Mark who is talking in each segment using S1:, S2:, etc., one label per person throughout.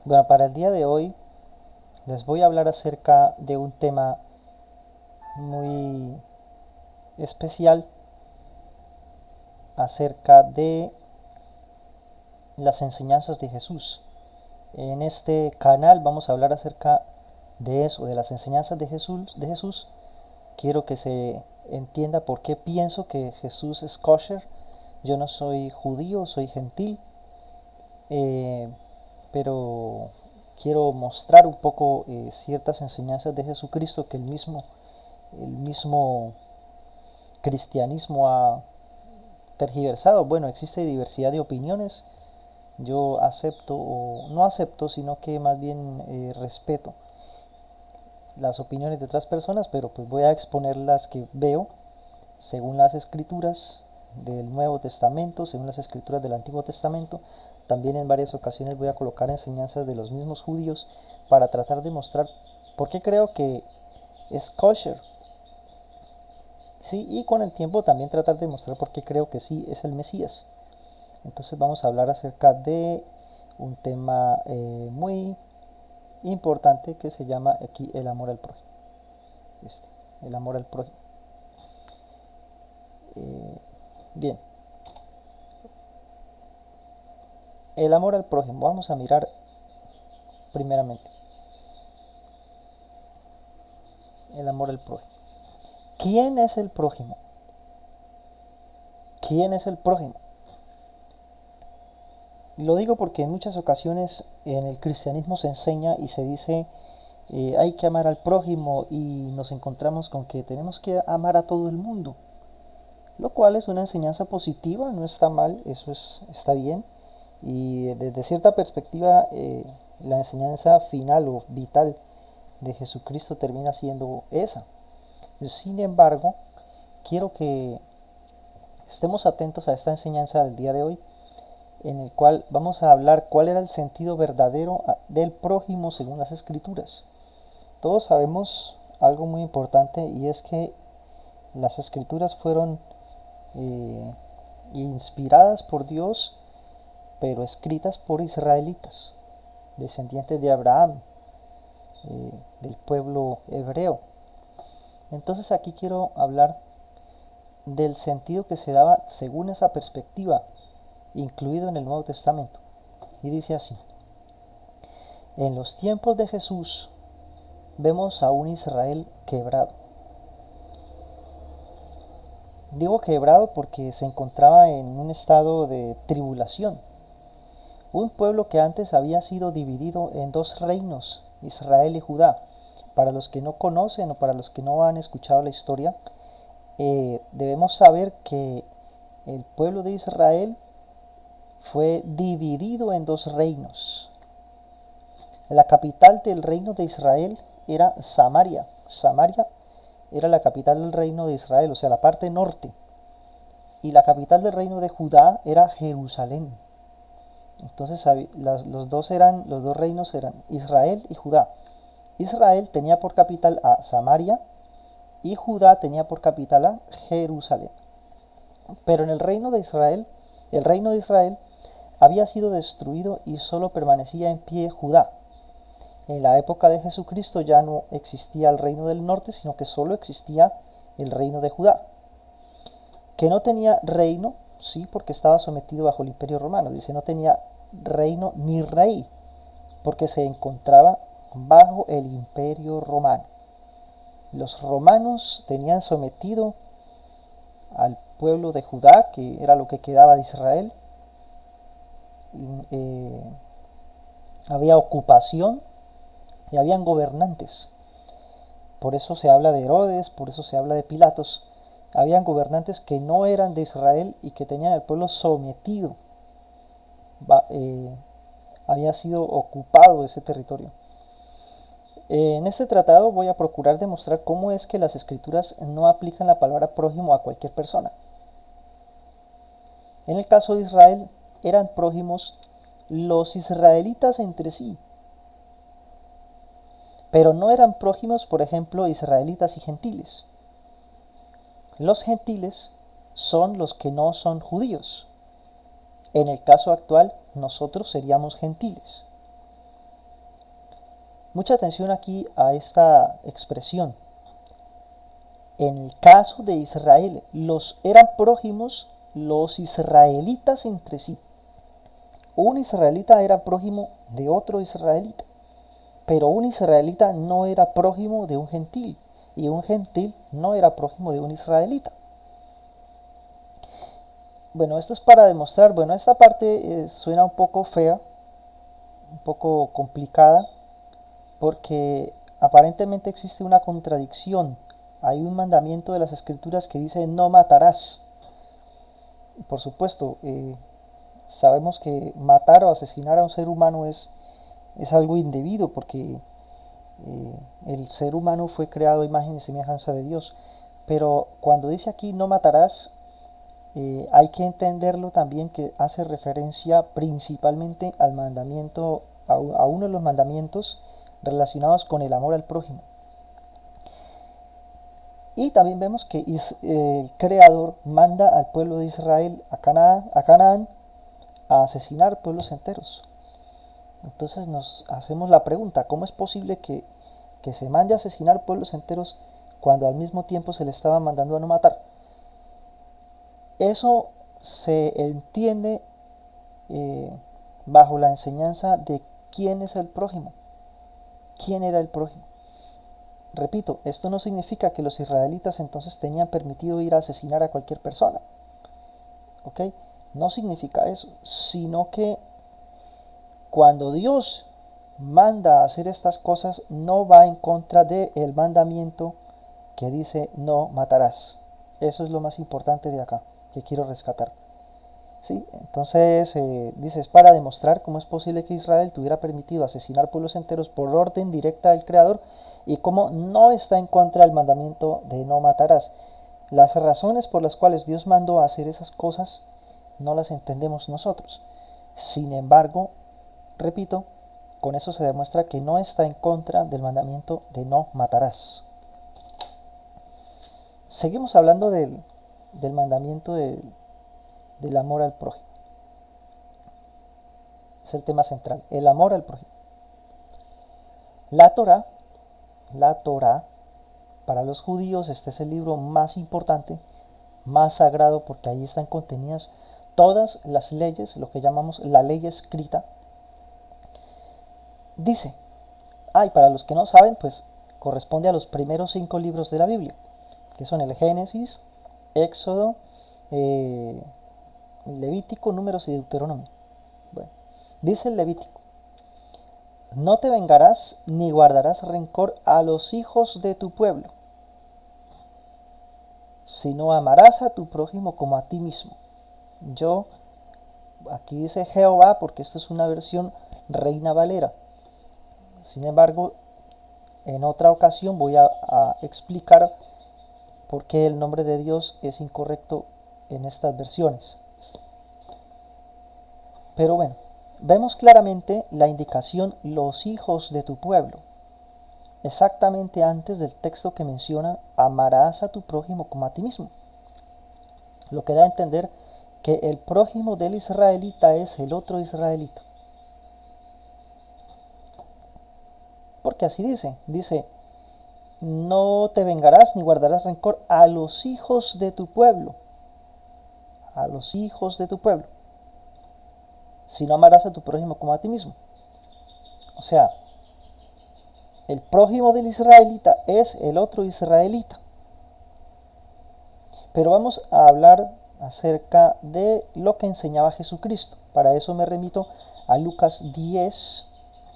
S1: Bueno, para el día de hoy les voy a hablar acerca de un tema muy especial acerca de las enseñanzas de Jesús. En este canal vamos a hablar acerca de eso, de las enseñanzas de Jesús. Quiero que se entienda por qué pienso que Jesús es kosher. Yo no soy judío, soy gentil, eh, pero quiero mostrar un poco ciertas enseñanzas de Jesucristo que el mismo cristianismo ha tergiversado. Bueno, existe diversidad de opiniones. Yo acepto o no acepto, sino que más bien respeto las opiniones de otras personas, pero pues voy a exponer las que veo según las escrituras del Nuevo Testamento, según las escrituras del Antiguo Testamento. También en varias ocasiones voy a colocar enseñanzas de los mismos judíos para tratar de mostrar por qué creo que es kosher. Sí, y con el tiempo también tratar de mostrar por qué creo que sí es el Mesías. Entonces vamos a hablar acerca de un tema muy importante que se llama aquí el amor al prójimo. Este, el amor al prójimo. Eh, Bien, el amor al prójimo. Vamos a mirar primeramente el amor al prójimo. ¿Quién es el prójimo? ¿Quién es el prójimo? Lo digo porque en muchas ocasiones en el cristianismo se enseña y se dice hay que amar al prójimo y nos encontramos con que tenemos que amar a todo el mundo, lo cual es una enseñanza positiva, no está mal, está bien, y desde cierta perspectiva la enseñanza final o vital de Jesucristo termina siendo esa. Sin embargo, quiero que estemos atentos a esta enseñanza del día de hoy, en el cual vamos a hablar cuál era el sentido verdadero del prójimo según las escrituras. Todos sabemos algo muy importante, y es que las escrituras fueron eh, inspiradas por Dios, pero escritas por israelitas, descendientes de Abraham, del pueblo hebreo. Entonces aquí quiero hablar del sentido que se daba según esa perspectiva, incluido en el Nuevo Testamento. Y dice así: en los tiempos de Jesús vemos a un Israel quebrado. Digo quebrado porque se encontraba en un estado de tribulación. Un pueblo que antes había sido dividido en dos reinos, Israel y Judá. Para los que no conocen o para los que no han escuchado la historia, debemos saber que el pueblo de Israel fue dividido en dos reinos. La capital del reino de Israel era Samaria. Samaria era la capital del reino de Israel, o sea, la parte norte. Y la capital del reino de Judá era Jerusalén. Entonces los dos reinos eran Israel y Judá. Israel tenía por capital a Samaria y Judá tenía por capital a Jerusalén. Pero en el reino de Israel había sido destruido y solo permanecía en pie Judá. En la época de Jesucristo ya no existía el reino del norte, sino que solo existía el reino de Judá, que no tenía reino, sí, porque estaba sometido bajo el imperio romano. Dice, no tenía reino ni rey, porque se encontraba bajo el imperio romano. Los romanos tenían sometido al pueblo de Judá, que era lo que quedaba de Israel. Eh, Había ocupación y habían gobernantes. Por eso se habla de Herodes, por eso se habla de Pilatos. Habían gobernantes que no eran de Israel y que tenían al pueblo sometido. Había sido ocupado ese territorio. En este tratado voy a procurar demostrar cómo es que las escrituras no aplican la palabra prójimo a cualquier persona. En el caso de Israel, eran prójimos los israelitas entre sí, pero no eran prójimos, por ejemplo, israelitas y gentiles. Los gentiles son los que no son judíos. En el caso actual, nosotros seríamos gentiles. Mucha atención aquí a esta expresión. En el caso de Israel, eran prójimos los israelitas entre sí. Un israelita era prójimo de otro israelita, pero un israelita no era prójimo de un gentil, y un gentil no era prójimo de un israelita. Bueno, esto es para demostrar, bueno, esta parte suena un poco fea, un poco complicada, porque aparentemente existe una contradicción. Hay un mandamiento de las escrituras que dice no matarás. Y por supuesto, sabemos que matar o asesinar a un ser humano es algo indebido porque el ser humano fue creado a imagen y semejanza de Dios. Pero cuando dice aquí no matarás, hay que entenderlo también que hace referencia principalmente al mandamiento, a uno de los mandamientos relacionados con el amor al prójimo. Y también vemos que el Creador manda al pueblo de Israel a Canaán a asesinar pueblos enteros. Entonces nos hacemos la pregunta, ¿cómo es posible que se mande a asesinar pueblos enteros cuando al mismo tiempo se le estaba mandando a no matar? Eso se entiende bajo la enseñanza de quién es el prójimo, quién era el prójimo. Repito, esto no significa que los israelitas entonces tenían permitido ir a asesinar a cualquier persona, ¿ok? No significa eso, sino que cuando Dios manda a hacer estas cosas, no va en contra del mandamiento que dice no matarás. Eso es lo más importante de acá, que quiero rescatar. ¿Sí? Entonces dice, es para demostrar cómo es posible que Israel tuviera permitido asesinar pueblos enteros por orden directa del Creador y cómo no está en contra del mandamiento de no matarás. Las razones por las cuales Dios mandó a hacer esas cosas no las entendemos nosotros. Sin embargo, repito, con eso se demuestra que no está en contra del mandamiento de no matarás. Seguimos hablando del mandamiento del amor al prójimo. Es el tema central, el amor al prójimo. La Torá, para los judíos este es el libro más importante, más sagrado, porque ahí están contenidas todas las leyes, lo que llamamos la ley escrita. Dice, y para los que no saben, pues corresponde a los primeros 5 libros de la Biblia, que son el Génesis, Éxodo, Levítico, Números y Deuteronomio. Bueno, dice el Levítico, no te vengarás ni guardarás rencor a los hijos de tu pueblo, sino amarás a tu prójimo como a ti mismo. Aquí dice Jehová porque esta es una versión Reina Valera. Sin embargo, en otra ocasión voy a explicar por qué el nombre de Dios es incorrecto en estas versiones. Pero bueno, vemos claramente la indicación los hijos de tu pueblo, exactamente antes del texto que menciona amarás a tu prójimo como a ti mismo, lo que da a entender que el prójimo del israelita es el otro israelita. Porque así dice, no te vengarás ni guardarás rencor a los hijos de tu pueblo, a los hijos de tu pueblo, sino amarás a tu prójimo como a ti mismo. O sea, el prójimo del israelita es el otro israelita. Pero vamos a hablar acerca de lo que enseñaba Jesucristo. Para eso me remito a Lucas 10.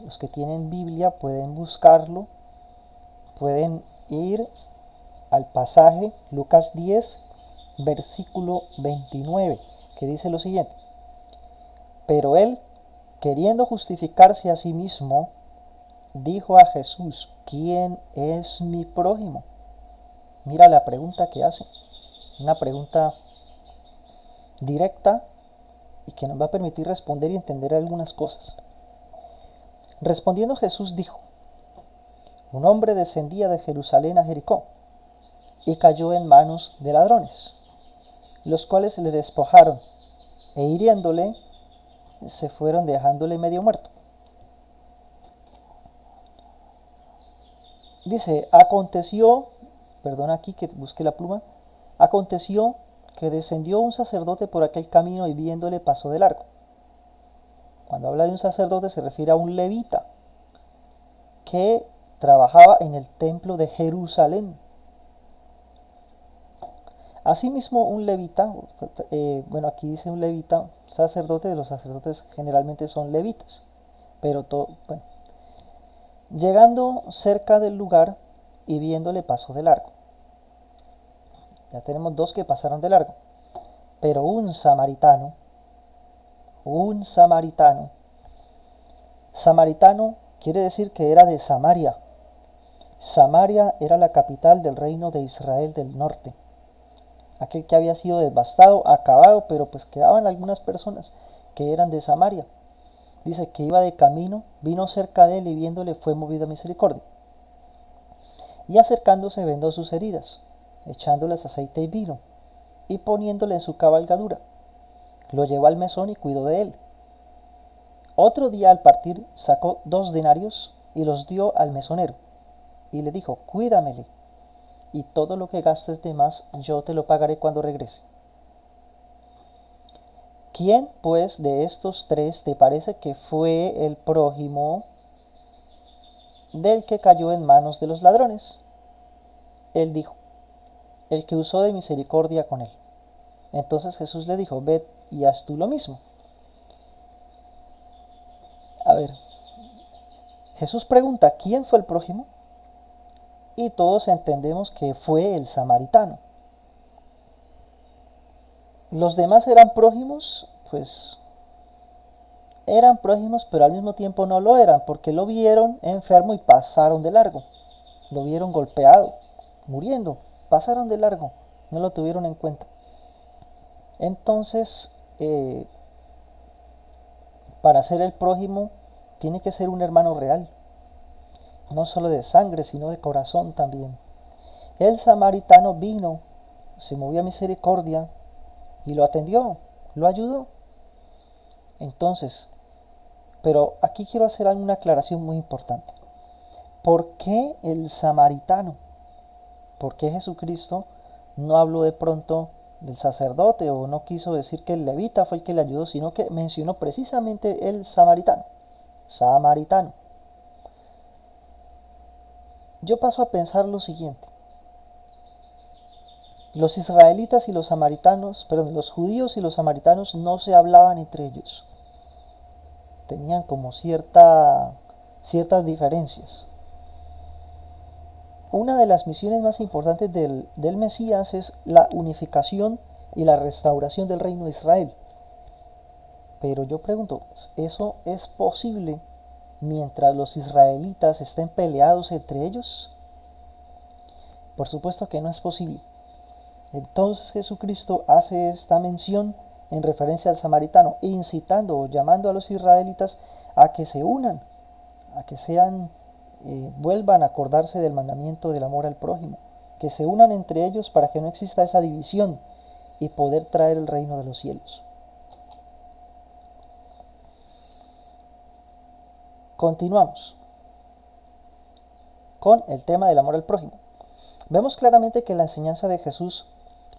S1: Los que tienen Biblia pueden buscarlo, pueden ir al pasaje Lucas 10, versículo 29, que dice lo siguiente. Pero él, queriendo justificarse a sí mismo, dijo a Jesús, ¿quién es mi prójimo? Mira la pregunta que hace. Una pregunta directa y que nos va a permitir responder y entender algunas cosas. Respondiendo Jesús dijo, un hombre descendía de Jerusalén a Jericó y cayó en manos de ladrones, los cuales le despojaron e hiriéndole se fueron dejándole medio muerto. Dice, aconteció, perdona aquí que busqué la pluma, aconteció que descendió un sacerdote por aquel camino y viéndole pasó de largo. Cuando habla de un sacerdote se refiere a un levita que trabajaba en el templo de Jerusalén. Asimismo, un levita, bueno, aquí dice un levita, sacerdote, los sacerdotes generalmente son levitas, pero bueno, llegando cerca del lugar y viéndole pasó de largo. Ya tenemos dos que pasaron de largo, pero samaritano quiere decir que era de Samaria. Samaria era la capital del reino de Israel del norte, aquel que había sido devastado, acabado, pero pues quedaban algunas personas que eran de Samaria. Dice que iba de camino, vino cerca de él y viéndole fue movido a misericordia. Y acercándose vendó sus heridas, echándoles aceite y vino, y poniéndole en su cabalgadura, lo llevó al mesón y cuidó de él. Otro día al partir sacó 2 denarios y los dio al mesonero, y le dijo, cuídamele, y todo lo que gastes de más yo te lo pagaré cuando regrese. ¿Quién, pues, de estos 3 te parece que fue el prójimo del que cayó en manos de los ladrones? Él dijo, el que usó de misericordia con él. Entonces Jesús le dijo, ved y haz tú lo mismo. A ver, Jesús pregunta, ¿quién fue el prójimo? Y todos entendemos que fue el samaritano. Los demás eran prójimos, pues eran prójimos, pero al mismo tiempo no lo eran, porque lo vieron enfermo y pasaron de largo. Lo vieron golpeado, muriendo, pasaron de largo, no lo tuvieron en cuenta. Entonces, para ser el prójimo, tiene que ser un hermano real, no solo de sangre, sino de corazón también. El samaritano vino, se movió a misericordia y lo atendió, lo ayudó. Entonces, pero aquí quiero hacer una aclaración muy importante. ¿Por qué el samaritano? ¿Por qué Jesucristo no habló de pronto del sacerdote o no quiso decir que el levita fue el que le ayudó, sino que mencionó precisamente el samaritano? Samaritano. Yo paso a pensar lo siguiente. Los israelitas y los samaritanos, perdón, los judíos y los samaritanos no se hablaban entre ellos. Tenían como ciertas diferencias. Una de las misiones más importantes del Mesías es la unificación y la restauración del reino de Israel. Pero yo pregunto, ¿eso es posible mientras los israelitas estén peleados entre ellos? Por supuesto que no es posible. Entonces Jesucristo hace esta mención en referencia al samaritano, incitando o llamando a los israelitas a que se unan, a que vuelvan a acordarse del mandamiento del amor al prójimo, que se unan entre ellos para que no exista esa división y poder traer el reino de los cielos. Continuamos con el tema del amor al prójimo. Vemos claramente que la enseñanza de Jesús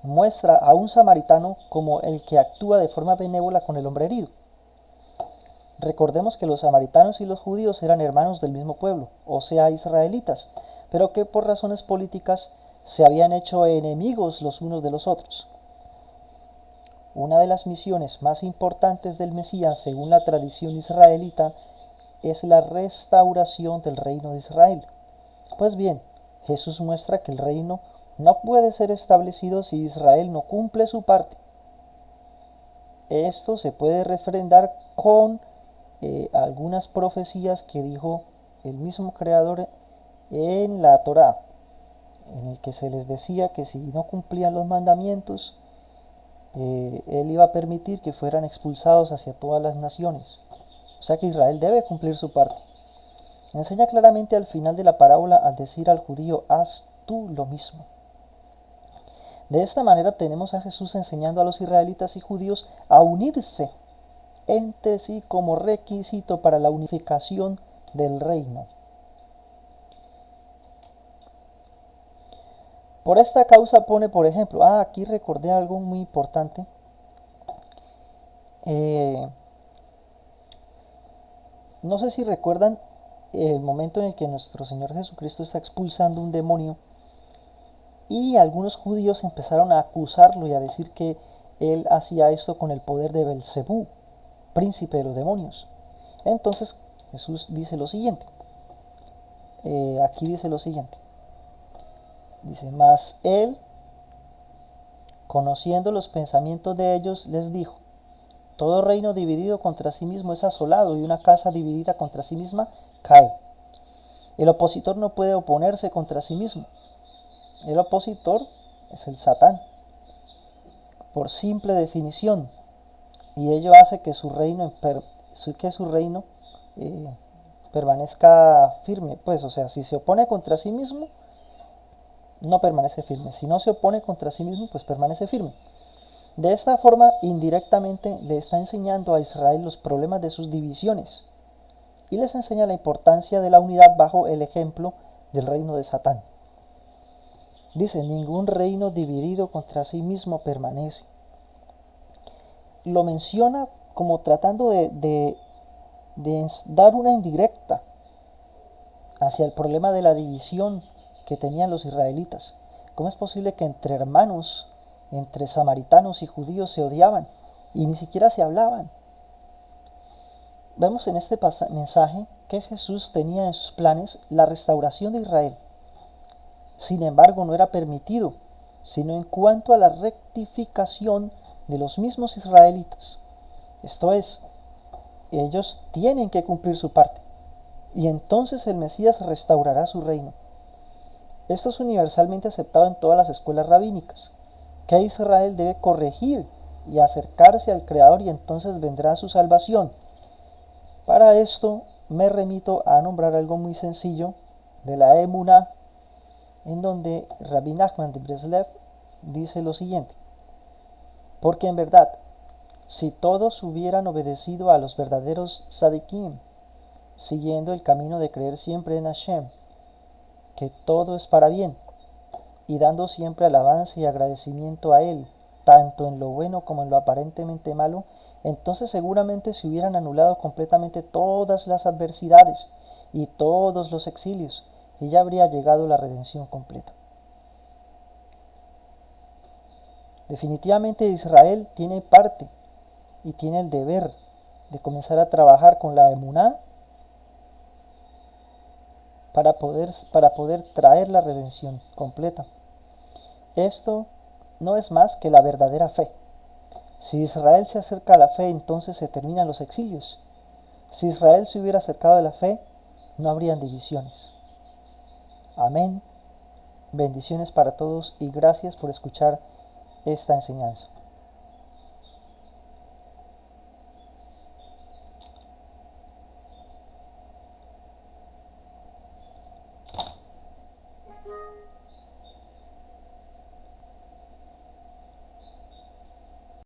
S1: muestra a un samaritano como el que actúa de forma benévola con el hombre herido. Recordemos que los samaritanos y los judíos eran hermanos del mismo pueblo, o sea, israelitas, pero que por razones políticas se habían hecho enemigos los unos de los otros. Una de las misiones más importantes del Mesías, según la tradición israelita, es la restauración del reino de Israel. Pues bien, Jesús muestra que el reino no puede ser establecido si Israel no cumple su parte. Esto se puede refrendar con algunas profecías que dijo el mismo Creador en la Torá, en el que se les decía que si no cumplían los mandamientos, Él iba a permitir que fueran expulsados hacia todas las naciones. O sea que Israel debe cumplir su parte. Enseña claramente al final de la parábola al decir al judío, haz tú lo mismo. De esta manera tenemos a Jesús enseñando a los israelitas y judíos a unirse entre sí como requisito para la unificación del reino. Por esta causa pone, por ejemplo, aquí recordé algo muy importante. No sé si recuerdan el momento en el que nuestro Señor Jesucristo está expulsando un demonio y algunos judíos empezaron a acusarlo y a decir que él hacía esto con el poder de Belcebú, príncipe de los demonios. Entonces Jesús dice lo siguiente, aquí dice lo siguiente, dice, mas él, conociendo los pensamientos de ellos, les dijo, todo reino dividido contra sí mismo es asolado y una casa dividida contra sí misma cae. El opositor no puede oponerse contra sí mismo. El opositor es el Satán, por simple definición, y ello hace que su reino, eh, permanezca firme. Pues, o sea, si se opone contra sí mismo, no permanece firme. Si no se opone contra sí mismo, pues permanece firme. De esta forma, indirectamente le está enseñando a Israel los problemas de sus divisiones y les enseña la importancia de la unidad bajo el ejemplo del reino de Satán. Dice, ningún reino dividido contra sí mismo permanece. Lo menciona como tratando de dar una indirecta hacia el problema de la división que tenían los israelitas. ¿Cómo es posible que entre hermanos, entre samaritanos y judíos se odiaban y ni siquiera se hablaban? Vemos en este mensaje que Jesús tenía en sus planes la restauración de Israel. Sin embargo, no era permitido, sino en cuanto a la rectificación de los mismos israelitas. Esto es, ellos tienen que cumplir su parte, y entonces el Mesías restaurará su reino. Esto es universalmente aceptado en todas las escuelas rabínicas, que Israel debe corregir y acercarse al Creador y entonces vendrá su salvación. Para esto me remito a nombrar algo muy sencillo de la Emuná, en donde Rabbi Nachman de Breslev dice lo siguiente, porque en verdad, si todos hubieran obedecido a los verdaderos tzadikim, siguiendo el camino de creer siempre en Hashem, que todo es para bien, y dando siempre alabanza y agradecimiento a Él, tanto en lo bueno como en lo aparentemente malo, entonces seguramente se hubieran anulado completamente todas las adversidades y todos los exilios, y ya habría llegado la redención completa. Definitivamente Israel tiene parte y tiene el deber de comenzar a trabajar con la emuná para poder traer la redención completa. Esto no es más que la verdadera fe. Si Israel se acerca a la fe, entonces se terminan los exilios. Si Israel se hubiera acercado a la fe, no habrían divisiones. Amén. Bendiciones para todos y gracias por escuchar esta enseñanza.